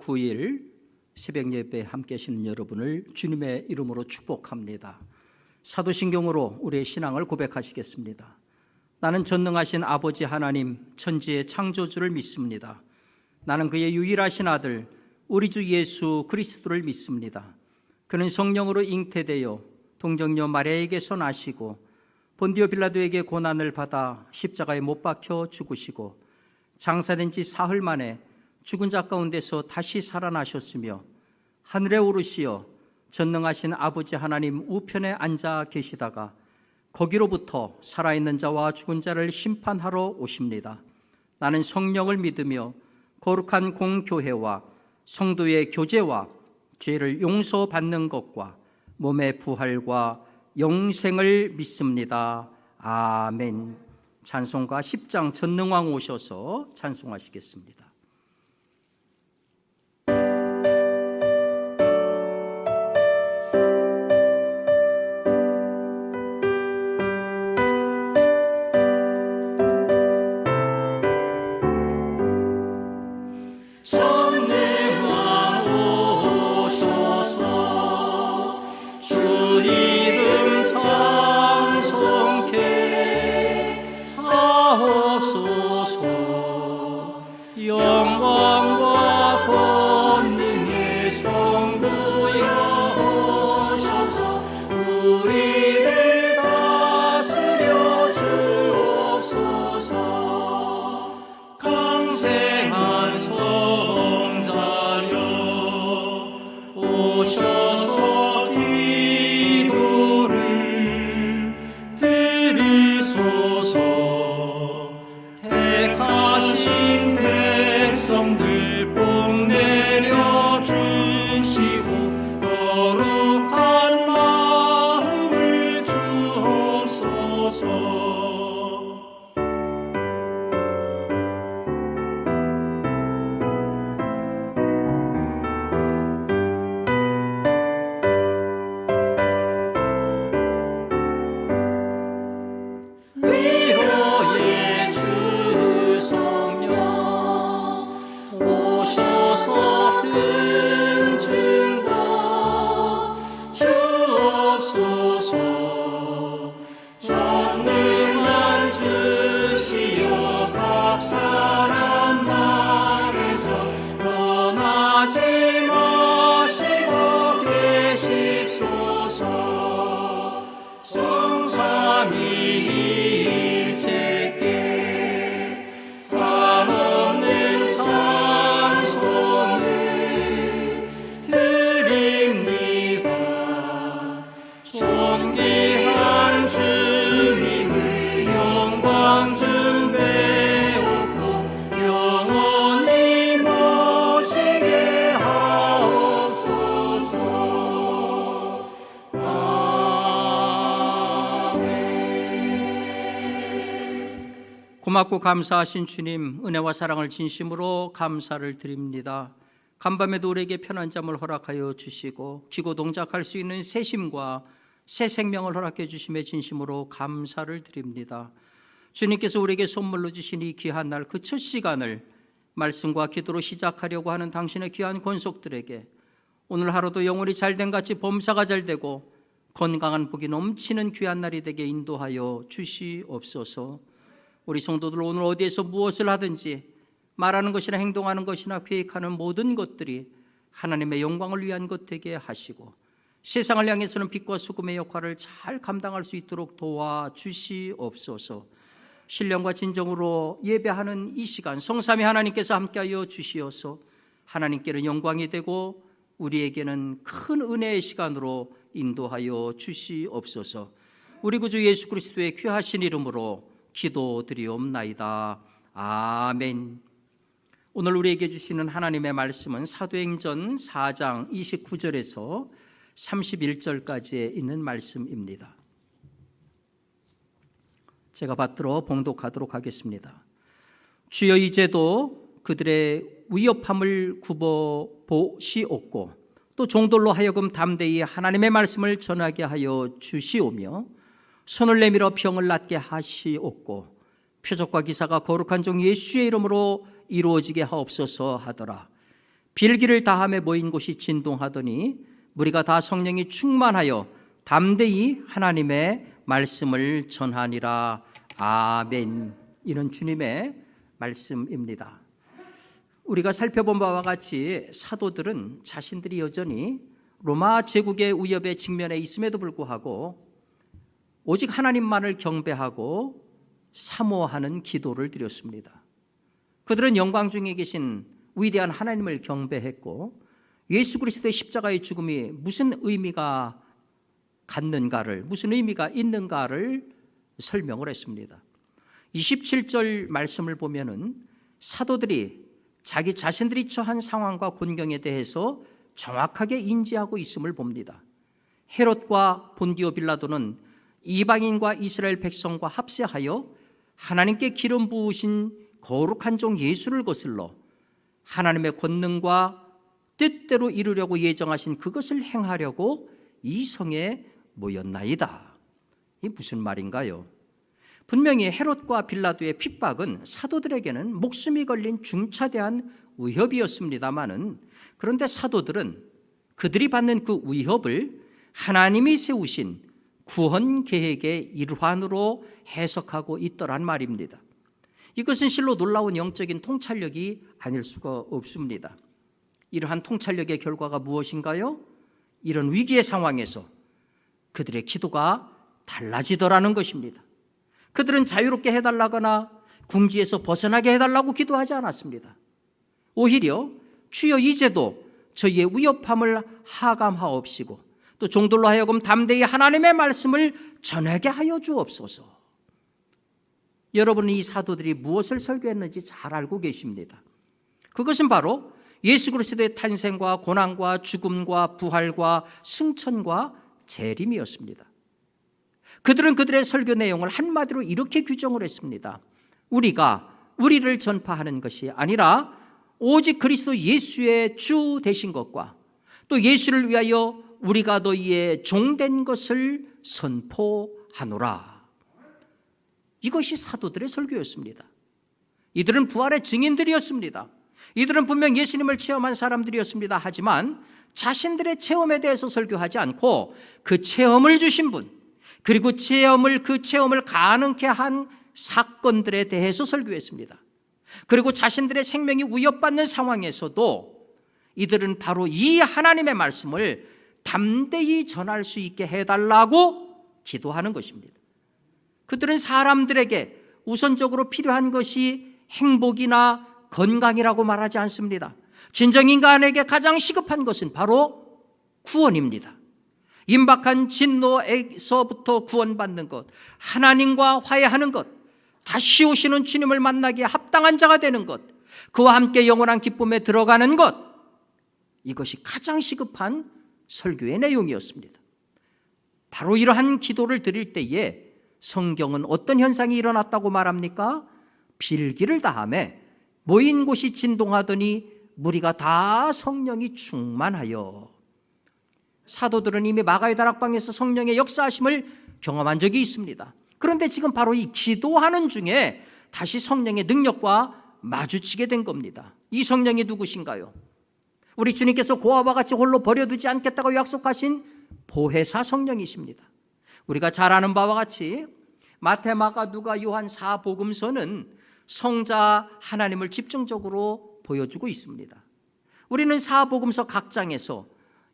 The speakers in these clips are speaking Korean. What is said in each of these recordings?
9일 새벽 예배에 함께 하시는 여러분을 주님의 이름으로 축복합니다. 사도신경으로 우리의 신앙을 고백하시겠습니다. 나는 전능하신 아버지 하나님 천지의 창조주를 믿습니다. 나는 그의 유일하신 아들 우리 주 예수 그리스도를 믿습니다. 그는 성령으로 잉태되어 동정녀 마리아에게서 나시고 본디오 빌라도에게 고난을 받아 십자가에 못 박혀 죽으시고 장사된 지 사흘 만에 죽은 자 가운데서 다시 살아나셨으며 하늘에 오르시어 전능하신 아버지 하나님 우편에 앉아 계시다가 거기로부터 살아있는 자와 죽은 자를 심판하러 오십니다. 나는 성령을 믿으며 거룩한 공교회와 성도의 교제와 죄를 용서받는 것과 몸의 부활과 영생을 믿습니다. 아멘. 찬송가 10장 전능왕 오셔서 찬송하시겠습니다. 고맙고 감사하신 주님, 은혜와 사랑을 진심으로 감사를 드립니다. 간밤에도 우리에게 편한 잠을 허락하여 주시고 기고 동작할 수 있는 새 심과 새 생명을 허락해 주심에 진심으로 감사를 드립니다. 주님께서 우리에게 선물로 주신 이 귀한 날, 그 첫 시간을 말씀과 기도로 시작하려고 하는 당신의 귀한 권속들에게 오늘 하루도 영혼이 잘된 같이 범사가 잘되고 건강한 복이 넘치는 귀한 날이 되게 인도하여 주시옵소서. 우리 성도들 오늘 어디에서 무엇을 하든지 말하는 것이나 행동하는 것이나 계획하는 모든 것들이 하나님의 영광을 위한 것 되게 하시고 세상을 향해서는 빛과 소금의 역할을 잘 감당할 수 있도록 도와주시옵소서. 신령과 진정으로 예배하는 이 시간 성삼위 하나님께서 함께하여 주시어서 하나님께는 영광이 되고 우리에게는 큰 은혜의 시간으로 인도하여 주시옵소서. 우리 구주 예수 그리스도의 귀하신 이름으로 기도드리옵나이다. 아멘. 오늘 우리에게 주시는 하나님의 말씀은 사도행전 4장 29절에서 31절까지에 있는 말씀입니다. 제가 받들어 봉독하도록 하겠습니다. 주여 이제도 그들의 위협함을 굽어보시옵고 또 종들로 하여금 담대히 하나님의 말씀을 전하게 하여 주시오며 손을 내밀어 병을 낫게 하시옵고 표적과 기사가 거룩한 종 예수의 이름으로 이루어지게 하옵소서 하더라. 빌기를 다함에 모인 곳이 진동하더니 무리가 다 성령이 충만하여 담대히 하나님의 말씀을 전하니라. 아멘. 이런 주님의 말씀입니다. 우리가 살펴본 바와 같이 사도들은 자신들이 여전히 로마 제국의 위협에 직면해 있음에도 불구하고 오직 하나님만을 경배하고 사모하는 기도를 드렸습니다. 그들은 영광 중에 계신 위대한 하나님을 경배했고 예수 그리스도의 십자가의 죽음이 무슨 의미가 갖는가를, 무슨 의미가 있는가를 설명을 했습니다. 27절 말씀을 보면은 사도들이 자기 자신들이 처한 상황과 곤경에 대해서 정확하게 인지하고 있음을 봅니다. 헤롯과 본디오 빌라도는 이방인과 이스라엘 백성과 합세하여 하나님께 기름 부으신 거룩한 종 예수를 거슬러 하나님의 권능과 뜻대로 이루려고 예정하신 그것을 행하려고 이 성에 모였나이다. 이게 무슨 말인가요? 분명히 헤롯과 빌라도의 핍박은 사도들에게는 목숨이 걸린 중차대한 위협이었습니다마는, 그런데 사도들은 그들이 받는 그 위협을 하나님이 세우신 구원 계획의 일환으로 해석하고 있더란 말입니다. 이것은 실로 놀라운 영적인 통찰력이 아닐 수가 없습니다. 이러한 통찰력의 결과가 무엇인가요? 이런 위기의 상황에서 그들의 기도가 달라지더라는 것입니다. 그들은 자유롭게 해달라거나 궁지에서 벗어나게 해달라고 기도하지 않았습니다. 오히려 주여 이제도 저희의 위협함을 하감하옵시고 또 종들로 하여금 담대히 하나님의 말씀을 전하게 하여 주옵소서. 여러분은 이 사도들이 무엇을 설교했는지 잘 알고 계십니다. 그것은 바로 예수 그리스도의 탄생과 고난과 죽음과 부활과 승천과 재림이었습니다. 그들은 그들의 설교 내용을 한마디로 이렇게 규정을 했습니다. 우리가 우리를 전파하는 것이 아니라 오직 그리스도 예수의 주 되신 것과 또 예수를 위하여 우리가 너희의 종된 것을 선포하노라. 이것이 사도들의 설교였습니다. 이들은 부활의 증인들이었습니다. 이들은 분명 예수님을 체험한 사람들이었습니다. 하지만 자신들의 체험에 대해서 설교하지 않고 그 체험을 주신 분, 그리고 그 체험을 가능케 한 사건들에 대해서 설교했습니다. 그리고 자신들의 생명이 위협받는 상황에서도 이들은 바로 이 하나님의 말씀을 담대히 전할 수 있게 해달라고 기도하는 것입니다. 그들은 사람들에게 우선적으로 필요한 것이 행복이나 건강이라고 말하지 않습니다. 진정 인간에게 가장 시급한 것은 바로 구원입니다. 임박한 진노에서부터 구원받는 것, 하나님과 화해하는 것, 다시 오시는 주님을 만나기에 합당한 자가 되는 것, 그와 함께 영원한 기쁨에 들어가는 것, 이것이 가장 시급한 설교의 내용이었습니다. 바로 이러한 기도를 드릴 때에 성경은 어떤 현상이 일어났다고 말합니까? 빌기를 다함에 모인 곳이 진동하더니 무리가 다 성령이 충만하여. 사도들은 이미 마가의 다락방에서 성령의 역사하심을 경험한 적이 있습니다. 그런데 지금 바로 이 기도하는 중에 다시 성령의 능력과 마주치게 된 겁니다. 이 성령이 누구신가요? 우리 주님께서 고아와 같이 홀로 버려두지 않겠다고 약속하신 보혜사 성령이십니다. 우리가 잘 아는 바와 같이 마태, 마가, 누가, 요한 4복음서는 성자 하나님을 집중적으로 보여주고 있습니다. 우리는 4복음서 각 장에서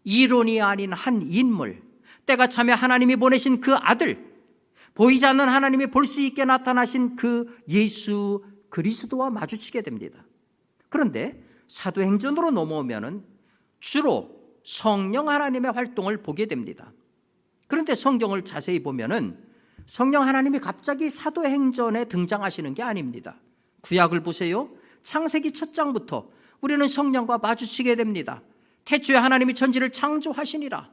이론이 아닌 한 인물, 때가 차며 하나님이 보내신 그 아들, 보이지 않는 하나님이 볼 수 있게 나타나신 그 예수 그리스도와 마주치게 됩니다. 그런데 사도행전으로 넘어오면 주로 성령 하나님의 활동을 보게 됩니다. 그런데 성경을 자세히 보면은 성령 하나님이 갑자기 사도행전에 등장하시는 게 아닙니다. 구약을 보세요. 창세기 1장부터 우리는 성령과 마주치게 됩니다. 태초에 하나님이 천지를 창조하시니라.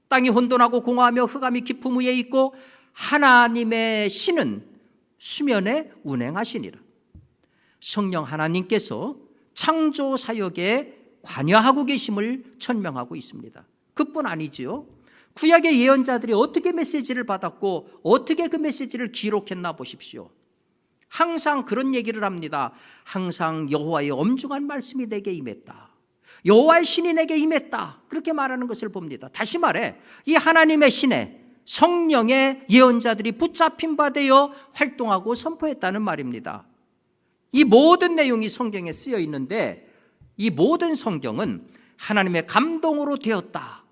땅이 혼돈하고 공허하며 흑암이 깊음 위에 있고 하나님의 신은 수면에 운행하시니라. 성령 하나님께서 창조 사역에 관여하고 계심을 천명하고 있습니다. 그뿐 아니지요. 구약의 예언자들이 어떻게 메시지를 받았고 어떻게 그 메시지를 기록했나 보십시오. 항상 그런 얘기를 합니다. 항상 여호와의 엄중한 말씀이 내게 임했다. 여호와의 신이 내게 임했다. 그렇게 말하는 것을 봅니다. 다시 말해 이 하나님의 신에 성령의 예언자들이 붙잡힌 바 되어 활동하고 선포했다는 말입니다. 이 모든 내용이 성경에 쓰여 있는데 이 모든 성경은 하나님의 감동으로 되었다.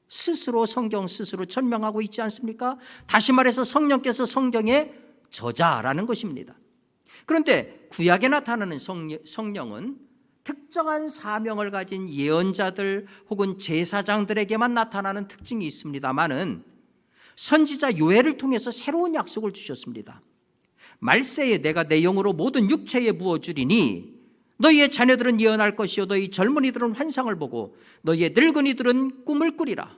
스스로 성경 스스로 천명하고 있지 않습니까? 다시 말해서 성령께서 성경의 저자라는 것입니다. 그런데 구약에 나타나는 성령은 특정한 사명을 가진 예언자들 혹은 제사장들에게만 나타나는 특징이 있습니다만은 선지자 요엘을 통해서 새로운 약속을 주셨습니다. 말세에 내가 내 영으로 모든 육체에 부어주리니 너희의 자녀들은 예언할 것이요 너희 젊은이들은 환상을 보고 너희의 늙은이들은 꿈을 꾸리라.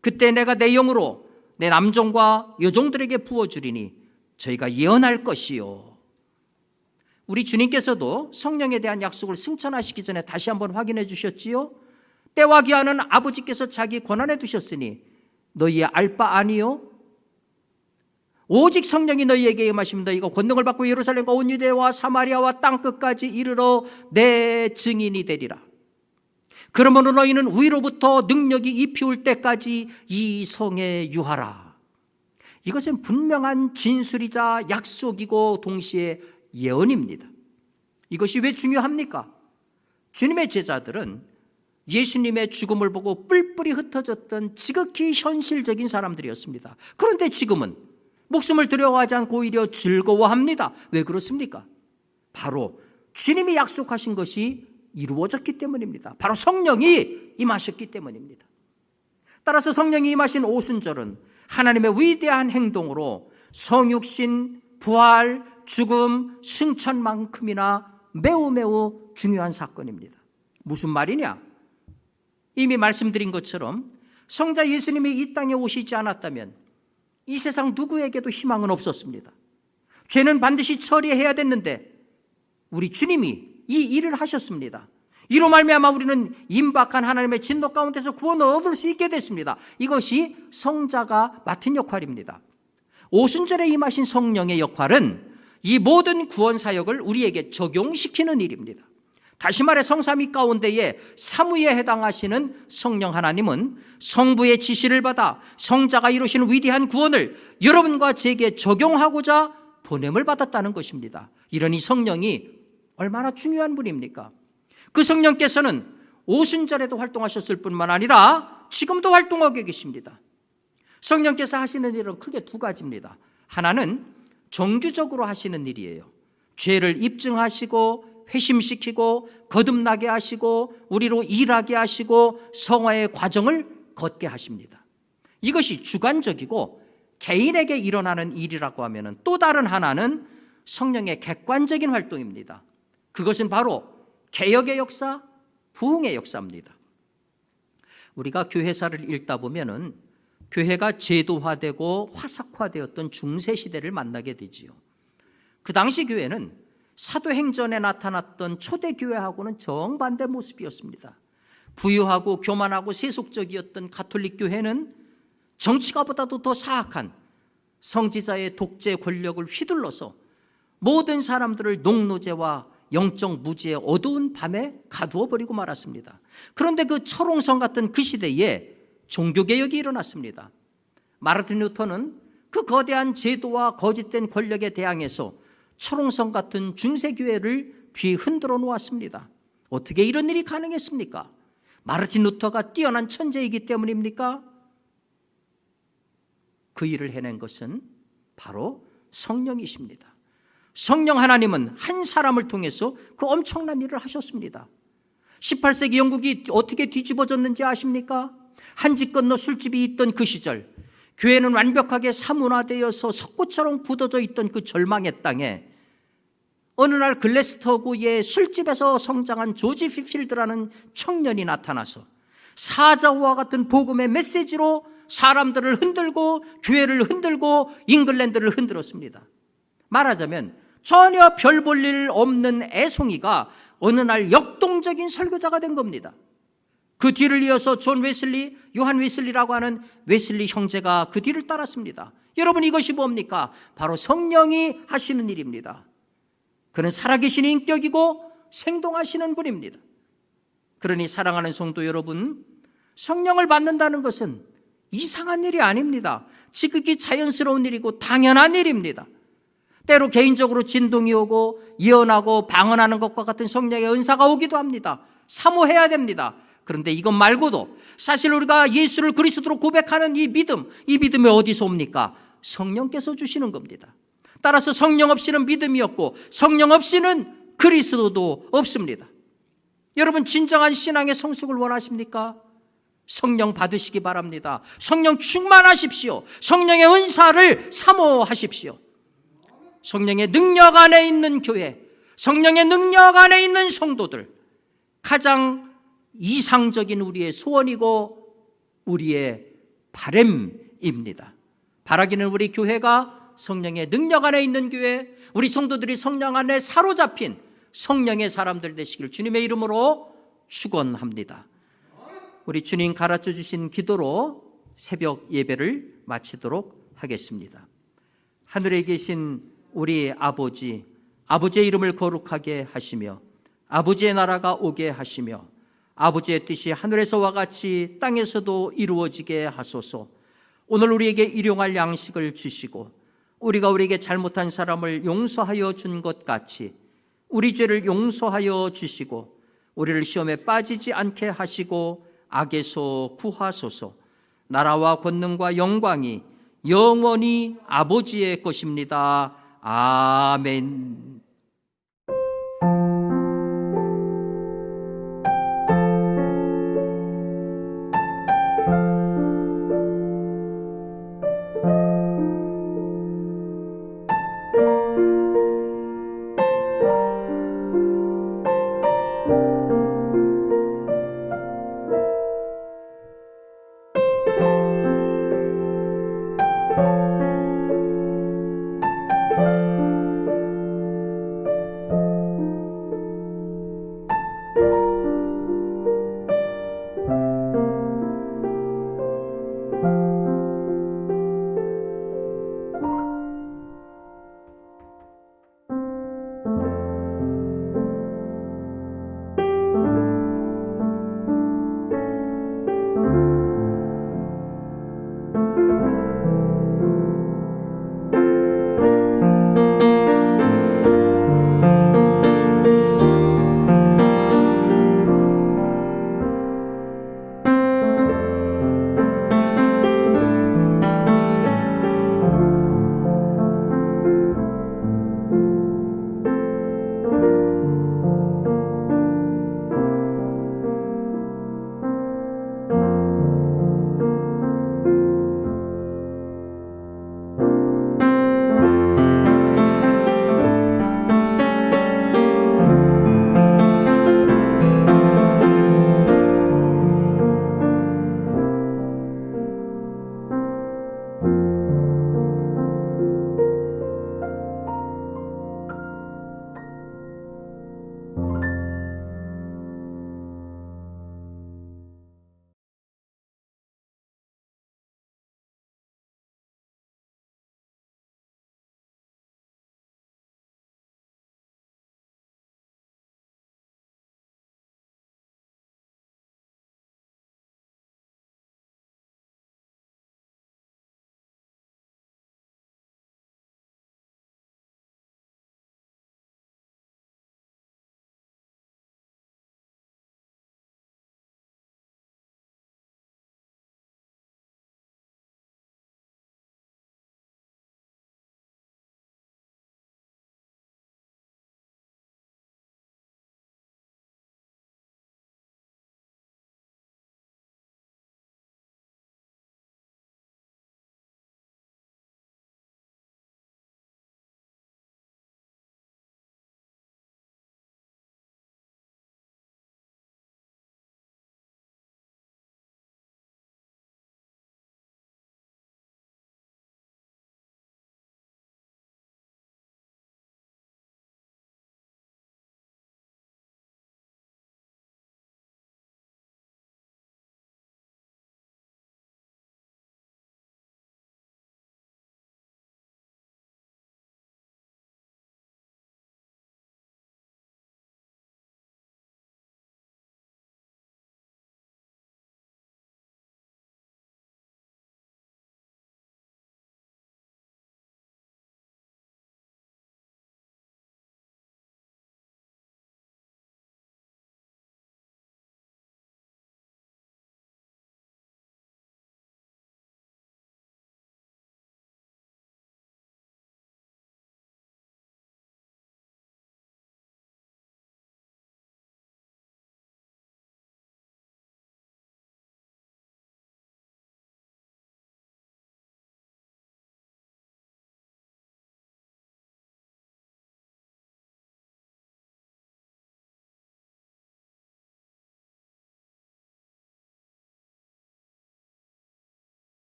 그때 내가 내 영으로 내 남종과 여종들에게 부어주리니 저희가 예언할 것이요. 우리 주님께서도 성령에 대한 약속을 승천하시기 전에 다시 한번 확인해 주셨지요. 때와 기한은 아버지께서 자기 권한에 두셨으니 너희의 알 바 아니요. 오직 성령이 너희에게 임하시면 너희가 권능을 받고 예루살렘과 온 유대와 사마리아와 땅끝까지 이르러 내 증인이 되리라. 그러므로 너희는 위로부터 능력이 입히올 때까지 이 성에 유하라. 이것은 분명한 진술이자 약속이고 동시에 예언입니다. 이것이 왜 중요합니까? 주님의 제자들은 예수님의 죽음을 보고 뿔뿔이 흩어졌던 지극히 현실적인 사람들이었습니다. 그런데 지금은 목숨을 두려워하지 않고 오히려 즐거워합니다. 왜 그렇습니까? 바로 주님이 약속하신 것이 이루어졌기 때문입니다. 바로 성령이 임하셨기 때문입니다. 따라서 성령이 임하신 오순절은 하나님의 위대한 행동으로 성육신, 부활, 죽음, 승천만큼이나 매우 중요한 사건입니다. 무슨 말이냐? 이미 말씀드린 것처럼 성자 예수님이 이 땅에 오시지 않았다면 이 세상 누구에게도 희망은 없었습니다. 죄는 반드시 처리해야 됐는데 우리 주님이 이 일을 하셨습니다. 이로 말미암아 우리는 임박한 하나님의 진노 가운데서 구원을 얻을 수 있게 됐습니다. 이것이 성자가 맡은 역할입니다. 오순절에 임하신 성령의 역할은 이 모든 구원 사역을 우리에게 적용시키는 일입니다. 다시 말해 성삼위 가운데에 삼위에 해당하시는 성령 하나님은 성부의 지시를 받아 성자가 이루시는 위대한 구원을 여러분과 제게 적용하고자 보냄을 받았다는 것입니다. 이러니 성령이 얼마나 중요한 분입니까? 그 성령께서는 오순절에도 활동하셨을 뿐만 아니라 지금도 활동하고 계십니다. 성령께서 하시는 일은 크게 두 가지입니다. 하나는 정규적으로 하시는 일이에요. 죄를 입증하시고 회심시키고 거듭나게 하시고 우리로 일하게 하시고 성화의 과정을 걷게 하십니다. 이것이 주관적이고 개인에게 일어나는 일이라고 하면 또 다른 하나는 성령의 객관적인 활동입니다. 그것은 바로 개혁의 역사, 부흥의 역사입니다. 우리가 교회사를 읽다 보면은 교회가 제도화되고 화석화되었던 중세시대를 만나게 되지요. 그 당시 교회는 사도행전에 나타났던 초대교회하고는 정반대 모습이었습니다. 부유하고 교만하고 세속적이었던 가톨릭 교회는 정치가보다도 더 사악한 성지자의 독재 권력을 휘둘러서 모든 사람들을 농노제와 영적 무지의 어두운 밤에 가두어 버리고 말았습니다. 그런데 그 철옹성 같은 그 시대에 종교개혁이 일어났습니다. 마르틴 루터는 그 거대한 제도와 거짓된 권력에 대항해서 철옹성 같은 중세교회를 뒤흔들어 놓았습니다. 어떻게 이런 일이 가능했습니까? 마르틴 루터가 뛰어난 천재이기 때문입니까? 그 일을 해낸 것은 바로 성령이십니다. 성령 하나님은 한 사람을 통해서 그 엄청난 일을 하셨습니다. 18세기 영국이 어떻게 뒤집어졌는지 아십니까? 한 집 건너 술집이 있던 그 시절, 교회는 완벽하게 사문화되어서 석고처럼 굳어져 있던 그 절망의 땅에 어느 날 글래스터구의 술집에서 성장한 조지 휘필드라는 청년이 나타나서 사자와 같은 복음의 메시지로 사람들을 흔들고 교회를 흔들고 잉글랜드를 흔들었습니다. 말하자면 전혀 별 볼 일 없는 애송이가 어느 날 역동적인 설교자가 된 겁니다. 그 뒤를 이어서 존 웨슬리, 요한 웨슬리라고 하는 웨슬리 형제가 그 뒤를 따랐습니다. 여러분, 이것이 뭡니까? 바로 성령이 하시는 일입니다. 그는 살아계신 인격이고 생동하시는 분입니다. 그러니 사랑하는 성도 여러분, 성령을 받는다는 것은 이상한 일이 아닙니다. 지극히 자연스러운 일이고 당연한 일입니다. 때로 개인적으로 진동이 오고 예언하고 방언하는 것과 같은 성령의 은사가 오기도 합니다. 사모해야 됩니다. 그런데 이것 말고도 사실 우리가 예수를 그리스도로 고백하는 이 믿음이 어디서 옵니까? 성령께서 주시는 겁니다. 따라서 성령 없이는 믿음이 없고 성령 없이는 그리스도도 없습니다. 여러분, 진정한 신앙의 성숙을 원하십니까? 성령 받으시기 바랍니다. 성령 충만하십시오. 성령의 은사를 사모하십시오. 성령의 능력 안에 있는 교회, 성령의 능력 안에 있는 성도들, 가장 이상적인 우리의 소원이고 우리의 바람입니다. 바라기는 우리 교회가 성령의 능력 안에 있는 교회, 우리 성도들이 성령 안에 사로잡힌 성령의 사람들 되시길 주님의 이름으로 축원합니다. 우리 주님 가르쳐 주신 기도로 새벽 예배를 마치도록 하겠습니다. 하늘에 계신 우리 아버지, 아버지의 이름을 거룩하게 하시며 아버지의 나라가 오게 하시며 아버지의 뜻이 하늘에서와 같이 땅에서도 이루어지게 하소서. 오늘 우리에게 일용할 양식을 주시고 우리가 우리에게 잘못한 사람을 용서하여 준 것 같이 우리 죄를 용서하여 주시고 우리를 시험에 빠지지 않게 하시고 악에서 구하소서. 나라와 권능과 영광이 영원히 아버지의 것입니다. 아멘.